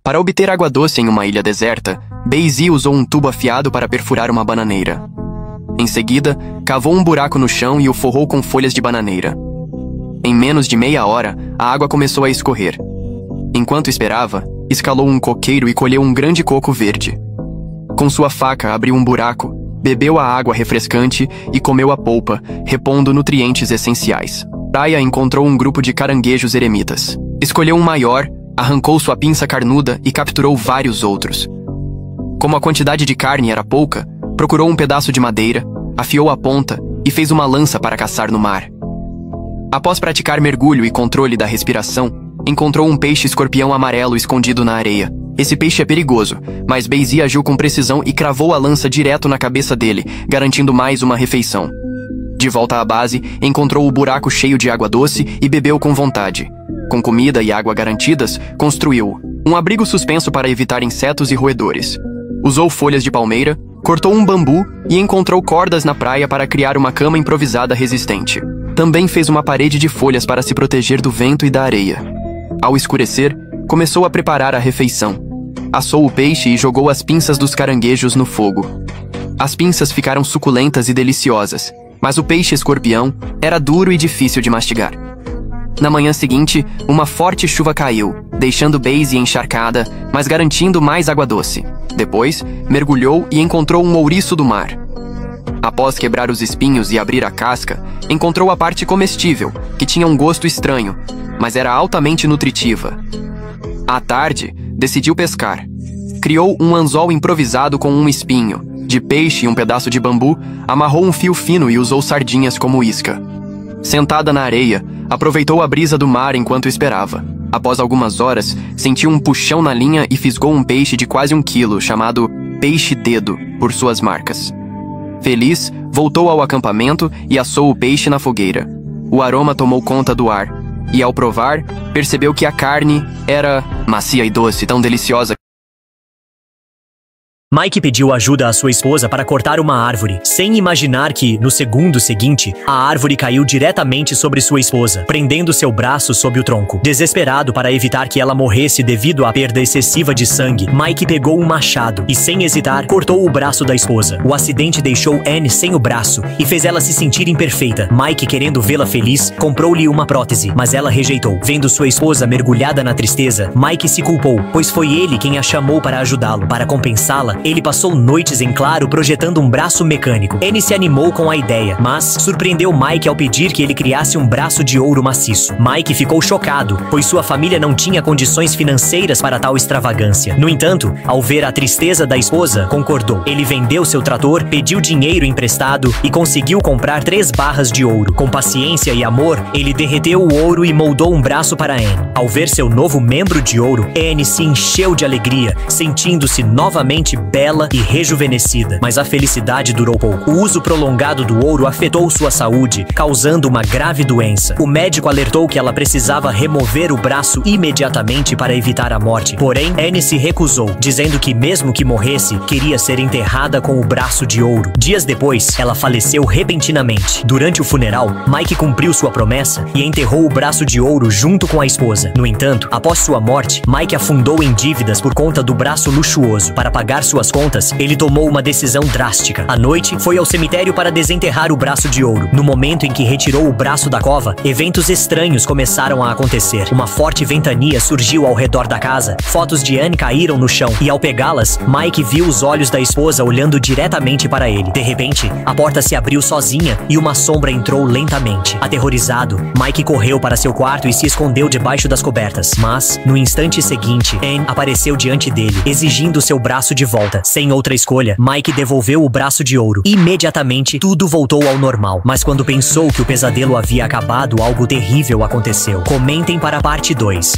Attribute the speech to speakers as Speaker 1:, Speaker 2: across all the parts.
Speaker 1: Para obter água doce em uma ilha deserta, Basie usou um tubo afiado para perfurar uma bananeira. Em seguida, cavou um buraco no chão e o forrou com folhas de bananeira. Em menos de meia hora, a água começou a escorrer. Enquanto esperava, escalou um coqueiro e colheu um grande coco verde. Com sua faca, abriu um buraco, bebeu a água refrescante e comeu a polpa, repondo nutrientes essenciais. Na praia encontrou um grupo de caranguejos eremitas. Escolheu um maior, arrancou sua pinça carnuda e capturou vários outros. Como a quantidade de carne era pouca, procurou um pedaço de madeira, afiou a ponta e fez uma lança para caçar no mar. Após praticar mergulho e controle da respiração, encontrou um peixe-escorpião amarelo escondido na areia. Esse peixe é perigoso, mas Basie agiu com precisão e cravou a lança direto na cabeça dele, garantindo mais uma refeição. De volta à base, encontrou o buraco cheio de água doce e bebeu com vontade. Com comida e água garantidas, construiu um abrigo suspenso para evitar insetos e roedores. Usou folhas de palmeira, cortou um bambu e encontrou cordas na praia para criar uma cama improvisada resistente. Também fez uma parede de folhas para se proteger do vento e da areia. Ao escurecer, começou a preparar a refeição. Assou o peixe e jogou as pinças dos caranguejos no fogo. As pinças ficaram suculentas e deliciosas, mas o peixe-escorpião era duro e difícil de mastigar. Na manhã seguinte, uma forte chuva caiu, deixando Basie encharcada, mas garantindo mais água doce. Depois, mergulhou e encontrou um ouriço do mar. Após quebrar os espinhos e abrir a casca, encontrou a parte comestível, que tinha um gosto estranho, mas era altamente nutritiva. À tarde, decidiu pescar. Criou um anzol improvisado com um espinho de peixe e um pedaço de bambu, amarrou um fio fino e usou sardinhas como isca. Sentada na areia, aproveitou a brisa do mar enquanto esperava. Após algumas horas, sentiu um puxão na linha e fisgou um peixe de quase 1 quilo, chamado peixe-dedo, por suas marcas. Feliz, voltou ao acampamento e assou o peixe na fogueira. O aroma tomou conta do ar, e ao provar, percebeu que a carne era macia e doce, tão deliciosa.
Speaker 2: Mike pediu ajuda à sua esposa para cortar uma árvore, sem imaginar que, no segundo seguinte, a árvore caiu diretamente sobre sua esposa, prendendo seu braço sob o tronco. Desesperado para evitar que ela morresse devido à perda excessiva de sangue, Mike pegou um machado e, sem hesitar, cortou o braço da esposa. O acidente deixou Anne sem o braço e fez ela se sentir imperfeita. Mike, querendo vê-la feliz, comprou-lhe uma prótese, mas ela rejeitou. Vendo sua esposa mergulhada na tristeza, Mike se culpou, pois foi ele quem a chamou para ajudá-lo. Para compensá-la, ele passou noites em claro projetando um braço mecânico. Anne se animou com a ideia, mas surpreendeu Mike ao pedir que ele criasse um braço de ouro maciço. Mike ficou chocado, pois sua família não tinha condições financeiras para tal extravagância. No entanto, ao ver a tristeza da esposa, concordou. Ele vendeu seu trator, pediu dinheiro emprestado e conseguiu comprar 3 barras de ouro. Com paciência e amor, ele derreteu o ouro e moldou um braço para Anne. Ao ver seu novo membro de ouro, Anne se encheu de alegria, sentindo-se novamente bela e rejuvenescida. Mas a felicidade durou pouco. O uso prolongado do ouro afetou sua saúde, causando uma grave doença. O médico alertou que ela precisava remover o braço imediatamente para evitar a morte. Porém, Anne se recusou, dizendo que mesmo que morresse, queria ser enterrada com o braço de ouro. Dias depois, ela faleceu repentinamente. Durante o funeral, Mike cumpriu sua promessa e enterrou o braço de ouro junto com a esposa. No entanto, após sua morte, Mike afundou em dívidas por conta do braço luxuoso. Para pagar suas contas, ele tomou uma decisão drástica. À noite, foi ao cemitério para desenterrar o braço de ouro. No momento em que retirou o braço da cova, eventos estranhos começaram a acontecer. Uma forte ventania surgiu ao redor da casa, fotos de Anne caíram no chão e ao pegá-las, Mike viu os olhos da esposa olhando diretamente para ele. De repente, a porta se abriu sozinha e uma sombra entrou lentamente. Aterrorizado, Mike correu para seu quarto e se escondeu debaixo das cobertas. Mas, no instante seguinte, Anne apareceu diante dele, exigindo seu braço de volta. Sem outra escolha, Mike devolveu o braço de ouro. Imediatamente, tudo voltou ao normal. Mas quando pensou que o pesadelo havia acabado, algo terrível aconteceu. Comentem para a parte 2.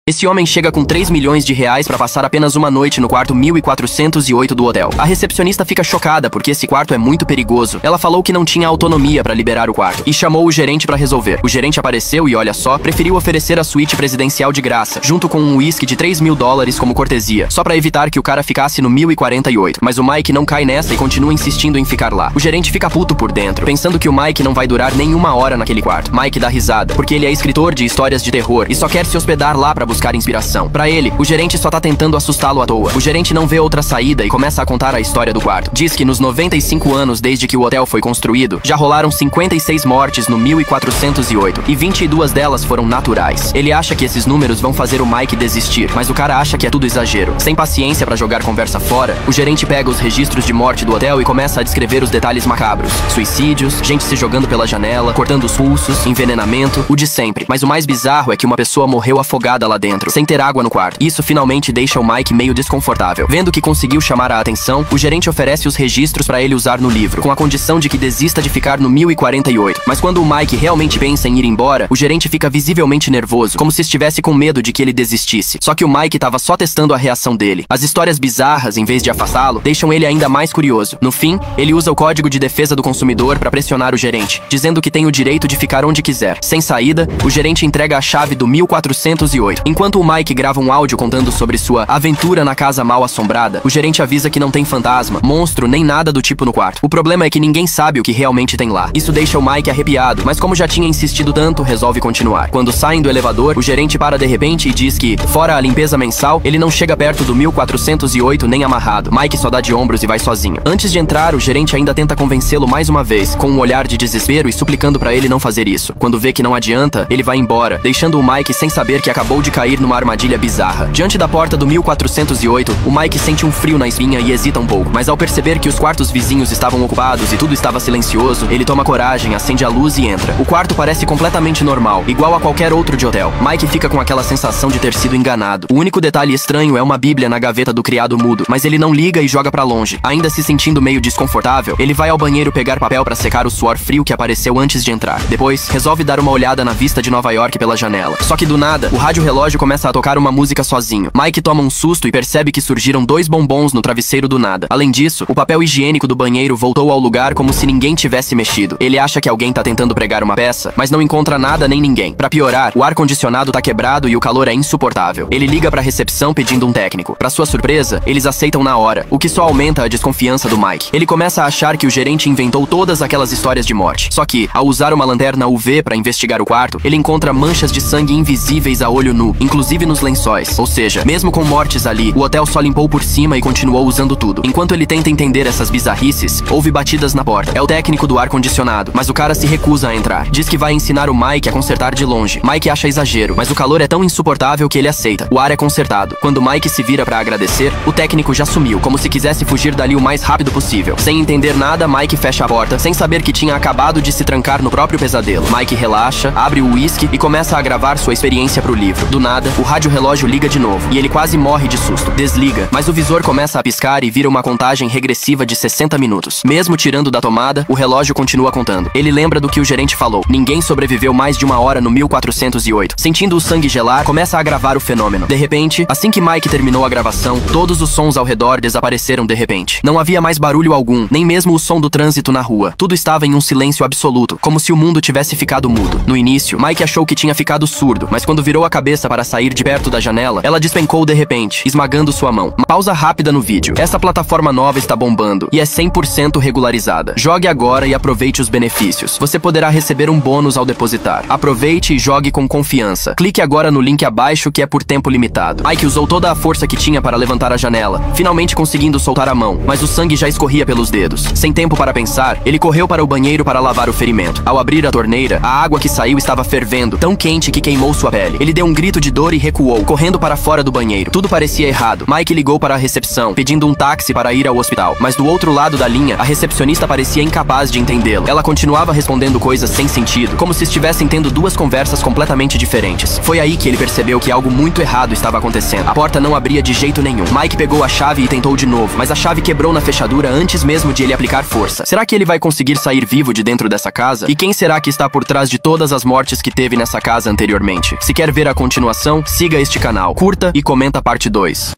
Speaker 1: Esse homem chega com 3 milhões de reais para passar apenas uma noite no quarto 1408 do hotel. A recepcionista fica chocada porque esse quarto é muito perigoso. Ela falou que não tinha autonomia para liberar o quarto e chamou o gerente para resolver. O gerente apareceu e, olha só, preferiu oferecer a suíte presidencial de graça, junto com um uísque de 3 mil dólares como cortesia, só para evitar que o cara ficasse no 1048. Mas o Mike não cai nessa e continua insistindo em ficar lá. O gerente fica puto por dentro, pensando que o Mike não vai durar nem 1 hora naquele quarto. Mike dá risada, porque ele é escritor de histórias de terror e só quer se hospedar lá para buscar buscar inspiração. Pra ele, o gerente só tá tentando assustá-lo à toa. O gerente não vê outra saída e começa a contar a história do quarto. Diz que nos 95 anos desde que o hotel foi construído, já rolaram 56 mortes no 1408 e 22 delas foram naturais. Ele acha que esses números vão fazer o Mike desistir, mas o cara acha que é tudo exagero. Sem paciência pra jogar conversa fora, o gerente pega os registros de morte do hotel e começa a descrever os detalhes macabros. Suicídios, gente se jogando pela janela, cortando os pulsos, envenenamento, o de sempre. Mas o mais bizarro é que uma pessoa morreu afogada lá dentro, sem ter água no quarto. Isso finalmente deixa o Mike meio desconfortável. Vendo que conseguiu chamar a atenção, o gerente oferece os registros pra ele usar no livro, com a condição de que desista de ficar no 1048. Mas quando o Mike realmente pensa em ir embora, o gerente fica visivelmente nervoso, como se estivesse com medo de que ele desistisse. Só que o Mike tava só testando a reação dele. As histórias bizarras, em vez de afastá-lo, deixam ele ainda mais curioso. No fim, ele usa o Código de Defesa do Consumidor pra pressionar o gerente, dizendo que tem o direito de ficar onde quiser. Sem saída, o gerente entrega a chave do 1408. Enquanto o Mike grava um áudio contando sobre sua aventura na casa mal assombrada, o gerente avisa que não tem fantasma, monstro, nem nada do tipo no quarto. O problema é que ninguém sabe o que realmente tem lá. Isso deixa o Mike arrepiado, mas como já tinha insistido tanto, resolve continuar. Quando saem do elevador, o gerente para de repente e diz que, fora a limpeza mensal, ele não chega perto do 1408 nem amarrado. Mike só dá de ombros e vai sozinho. Antes de entrar, o gerente ainda tenta convencê-lo mais uma vez, com um olhar de desespero e suplicando pra ele não fazer isso. Quando vê que não adianta, ele vai embora, deixando o Mike sem saber que acabou de cair numa armadilha bizarra. Diante da porta do 1408, o Mike sente um frio na espinha e hesita um pouco, mas ao perceber que os quartos vizinhos estavam ocupados e tudo estava silencioso, ele toma coragem, acende a luz e entra. O quarto parece completamente normal, igual a qualquer outro de hotel. Mike fica com aquela sensação de ter sido enganado. O único detalhe estranho é uma bíblia na gaveta do criado mudo, mas ele não liga e joga pra longe. Ainda se sentindo meio desconfortável, ele vai ao banheiro pegar papel pra secar o suor frio que apareceu antes de entrar. Depois, resolve dar uma olhada na vista de Nova York pela janela. Só que do nada, o rádio relógio começa a tocar uma música sozinho. Mike toma um susto e percebe que surgiram 2 bombons no travesseiro do nada. Além disso, o papel higiênico do banheiro voltou ao lugar como se ninguém tivesse mexido. Ele acha que alguém tá tentando pregar uma peça, mas não encontra nada nem ninguém. Pra piorar, o ar-condicionado tá quebrado e o calor é insuportável. Ele liga pra recepção pedindo um técnico. Pra sua surpresa, eles aceitam na hora, o que só aumenta a desconfiança do Mike. Ele começa a achar que o gerente inventou todas aquelas histórias de morte. Só que, ao usar uma lanterna UV pra investigar o quarto, ele encontra manchas de sangue invisíveis a olho nu, inclusive nos lençóis. Ou seja, mesmo com mortes ali, o hotel só limpou por cima e continuou usando tudo. Enquanto ele tenta entender essas bizarrices, houve batidas na porta. É o técnico do ar-condicionado, mas o cara se recusa a entrar. Diz que vai ensinar o Mike a consertar de longe. Mike acha exagero, mas o calor é tão insuportável que ele aceita. O ar é consertado. Quando Mike se vira pra agradecer, o técnico já sumiu, como se quisesse fugir dali o mais rápido possível. Sem entender nada, Mike fecha a porta, sem saber que tinha acabado de se trancar no próprio pesadelo. Mike relaxa, abre o uísque e começa a gravar sua experiência pro livro. Do nada, o rádio relógio liga de novo, e ele quase morre de susto. Desliga, mas o visor começa a piscar e vira uma contagem regressiva de 60 minutos. Mesmo tirando da tomada, o relógio continua contando. Ele lembra do que o gerente falou. Ninguém sobreviveu mais de 1 hora no 1408. Sentindo o sangue gelar, começa a gravar o fenômeno. De repente, assim que Mike terminou a gravação, todos os sons ao redor desapareceram de repente. Não havia mais barulho algum, nem mesmo o som do trânsito na rua. Tudo estava em um silêncio absoluto, como se o mundo tivesse ficado mudo. No início, Mike achou que tinha ficado surdo, mas quando virou a cabeça para sair de perto da janela, ela despencou de repente, esmagando sua mão. Uma pausa rápida no vídeo. Essa plataforma nova está bombando e é 100% regularizada. Jogue agora e aproveite os benefícios. Você poderá receber um bônus ao depositar. Aproveite e jogue com confiança. Clique agora no link abaixo que é por tempo limitado. Mike usou toda a força que tinha para levantar a janela, finalmente conseguindo soltar a mão, mas o sangue já escorria pelos dedos. Sem tempo para pensar, ele correu para o banheiro para lavar o ferimento. Ao abrir a torneira, a água que saiu estava fervendo, tão quente que queimou sua pele. Ele deu um grito de dor e recuou, correndo para fora do banheiro. Tudo parecia errado. Mike ligou para a recepção, pedindo um táxi para ir ao hospital, mas do outro lado da linha, a recepcionista parecia incapaz de entendê-lo. Ela continuava respondendo coisas sem sentido, como se estivessem tendo 2 conversas completamente diferentes. Foi aí que ele percebeu que algo muito errado estava acontecendo. A porta não abria de jeito nenhum. Mike pegou a chave e tentou de novo, mas a chave quebrou na fechadura antes mesmo de ele aplicar força. Será que ele vai conseguir sair vivo de dentro dessa casa? E quem será que está por trás de todas as mortes que teve nessa casa anteriormente? Se quer ver a continuação, siga este canal, curta e comenta a parte 2.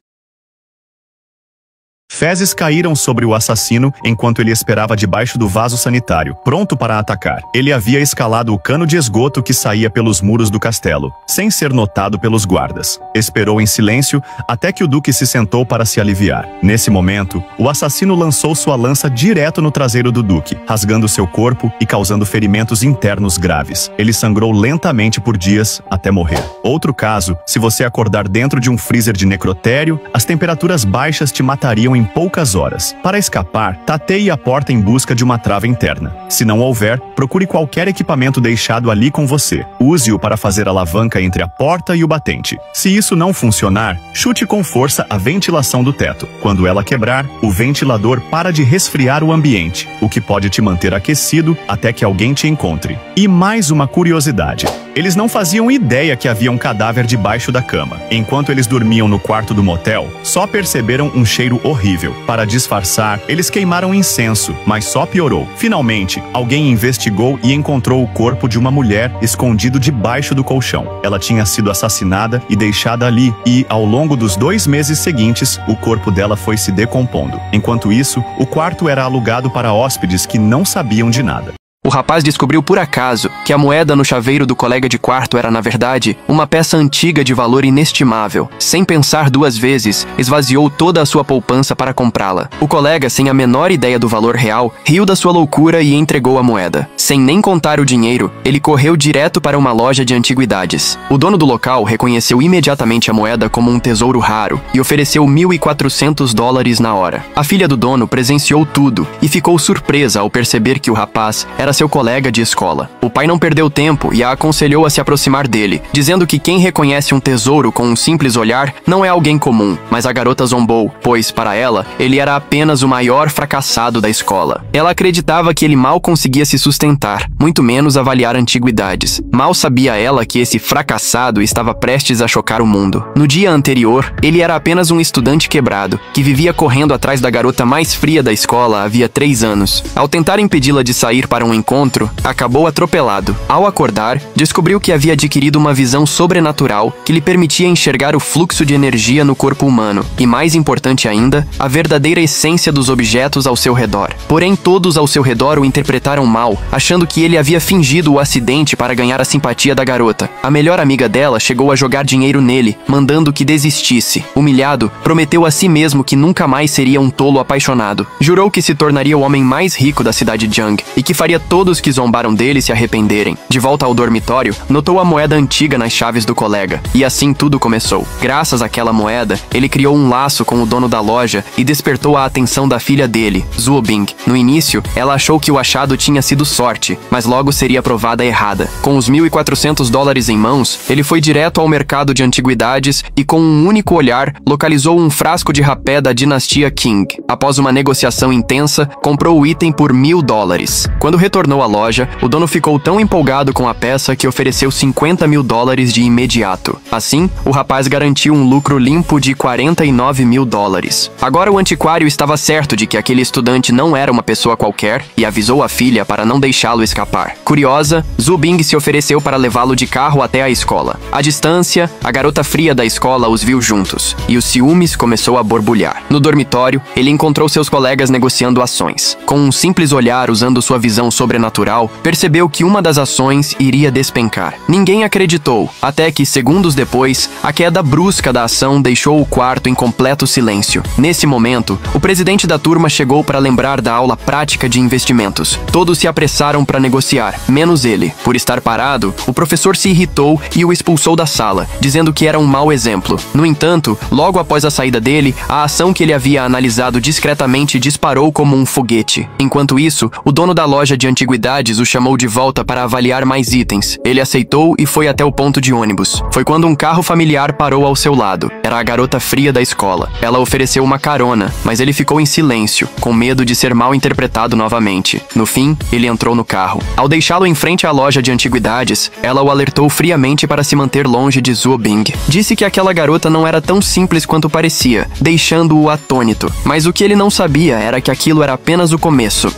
Speaker 3: Fezes caíram sobre o assassino enquanto ele esperava debaixo do vaso sanitário, pronto para atacar. Ele havia escalado o cano de esgoto que saía pelos muros do castelo, sem ser notado pelos guardas. Esperou em silêncio até que o duque se sentou para se aliviar. Nesse momento, o assassino lançou sua lança direto no traseiro do duque, rasgando seu corpo e causando ferimentos internos graves. Ele sangrou lentamente por dias até morrer. Outro caso, se você acordar dentro de um freezer de necrotério, as temperaturas baixas te matariam em poucas horas. Para escapar, tateie a porta em busca de uma trava interna. Se não houver, procure qualquer equipamento deixado ali com você. Use-o para fazer a alavanca entre a porta e o batente. Se isso não funcionar, chute com força a ventilação do teto. Quando ela quebrar, o ventilador para de resfriar o ambiente, o que pode te manter aquecido até que alguém te encontre. E mais uma curiosidade. Eles não faziam ideia que havia um cadáver debaixo da cama. Enquanto eles dormiam no quarto do motel, só perceberam um cheiro horrível. Para disfarçar, eles queimaram incenso, mas só piorou. Finalmente, alguém investigou e encontrou o corpo de uma mulher escondido debaixo do colchão. Ela tinha sido assassinada e deixada ali, e, ao longo dos 2 meses seguintes, o corpo dela foi se decompondo. Enquanto isso, o quarto era alugado para hóspedes que não sabiam de nada.
Speaker 1: O rapaz descobriu por acaso que a moeda no chaveiro do colega de quarto era, na verdade, uma peça antiga de valor inestimável. Sem pensar 2 vezes, esvaziou toda a sua poupança para comprá-la. O colega, sem a menor ideia do valor real, riu da sua loucura e entregou a moeda. Sem nem contar o dinheiro, ele correu direto para uma loja de antiguidades. O dono do local reconheceu imediatamente a moeda como um tesouro raro e ofereceu $1.400 na hora. A filha do dono presenciou tudo e ficou surpresa ao perceber que o rapaz era seu colega de escola. O pai não perdeu tempo e a aconselhou a se aproximar dele, dizendo que quem reconhece um tesouro com um simples olhar não é alguém comum, mas a garota zombou, pois, para ela, ele era apenas o maior fracassado da escola. Ela acreditava que ele mal conseguia se sustentar, muito menos avaliar antiguidades. Mal sabia ela que esse fracassado estava prestes a chocar o mundo. No dia anterior, ele era apenas um estudante quebrado, que vivia correndo atrás da garota mais fria da escola havia 3 anos. Ao tentar impedi-la de sair para um encontro, acabou atropelado. Ao acordar, descobriu que havia adquirido uma visão sobrenatural que lhe permitia enxergar o fluxo de energia no corpo humano e, mais importante ainda, a verdadeira essência dos objetos ao seu redor. Porém, todos ao seu redor o interpretaram mal, achando que ele havia fingido o acidente para ganhar a simpatia da garota. A melhor amiga dela chegou a jogar dinheiro nele, mandando que desistisse. Humilhado, prometeu a si mesmo que nunca mais seria um tolo apaixonado. Jurou que se tornaria o homem mais rico da cidade de Jung e que faria todos que zombaram dele se arrependerem. De volta ao dormitório, notou a moeda antiga nas chaves do colega. E assim tudo começou. Graças àquela moeda, ele criou um laço com o dono da loja e despertou a atenção da filha dele, Zuobing. No início, ela achou que o achado tinha sido sorte, mas logo seria provada errada. Com os $1.400 em mãos, ele foi direto ao mercado de antiguidades e, com um único olhar, localizou um frasco de rapé da dinastia Qing. Após uma negociação intensa, comprou o item por $1.000. Quando retornou à loja, o dono ficou tão empolgado com a peça que ofereceu $50.000 de imediato. Assim, o rapaz garantiu um lucro limpo de $49.000. Agora o antiquário estava certo de que aquele estudante não era uma pessoa qualquer e avisou a filha para não deixá-lo escapar. Curiosa, Zuobing se ofereceu para levá-lo de carro até a escola. À distância, a garota fria da escola os viu juntos, e os ciúmes começou a borbulhar. No dormitório, ele encontrou seus colegas negociando ações. Com um simples olhar usando sua visão sobrenatural, percebeu que uma das ações iria despencar. Ninguém acreditou, até que, segundos depois, a queda brusca da ação deixou o quarto em completo silêncio. Nesse momento, o presidente da turma chegou para lembrar da aula prática de investimentos. Todos se apressaram para negociar, menos ele. Por estar parado, o professor se irritou e o expulsou da sala, dizendo que era um mau exemplo. No entanto, logo após a saída dele, a ação que ele havia analisado discretamente disparou como um foguete. Enquanto isso, o dono da loja de antiguidades o chamou de volta para avaliar mais itens. Ele aceitou e foi até o ponto de ônibus. Foi quando um carro familiar parou ao seu lado. Era a garota fria da escola. Ela ofereceu uma carona, mas ele ficou em silêncio, com medo de ser mal interpretado novamente. No fim, ele entrou no carro. Ao deixá-lo em frente à loja de antiguidades, ela o alertou friamente para se manter longe de Zuobing. Disse que aquela garota não era tão simples quanto parecia, deixando-o atônito. Mas o que ele não sabia era que aquilo era apenas o começo.